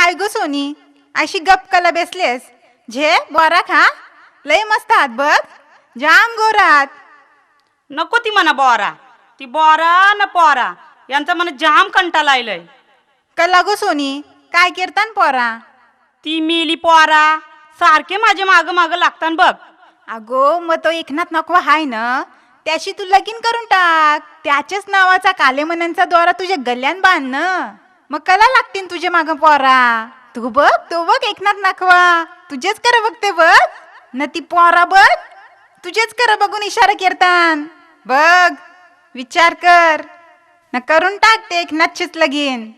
काय गो सोनी, अशी गपकला बेसलेस? झे बोरा खा, लय मस्त हात बघ, जाम गोरात. नको ती म्हणा बोरा, ती बोरा न पोरा यांचा मला जाम कंटाळा आलाय. कला गो सोनी, काय करतान पोरा? ती मेली पोरा सारखे माझ्या माग माग लागतान बघ. अगो मग तो एकनाथ नको हाय ना, त्याशी तू लगीन करून टाक. त्याच्याच नावाचा कालेमनांचा द्वारा तुझ्या गल्यान बांध न. मग कला लागतील तुझ्या माग पोरा. तू बघ, तो बघ एकनाथ नाखवा तुझेच कर बघते बघ न, ती पोरा बघ तुझेच कर बघून इशारा करतान. बघ विचार कर न, करून टाक ते एकनाथचेच लगीन.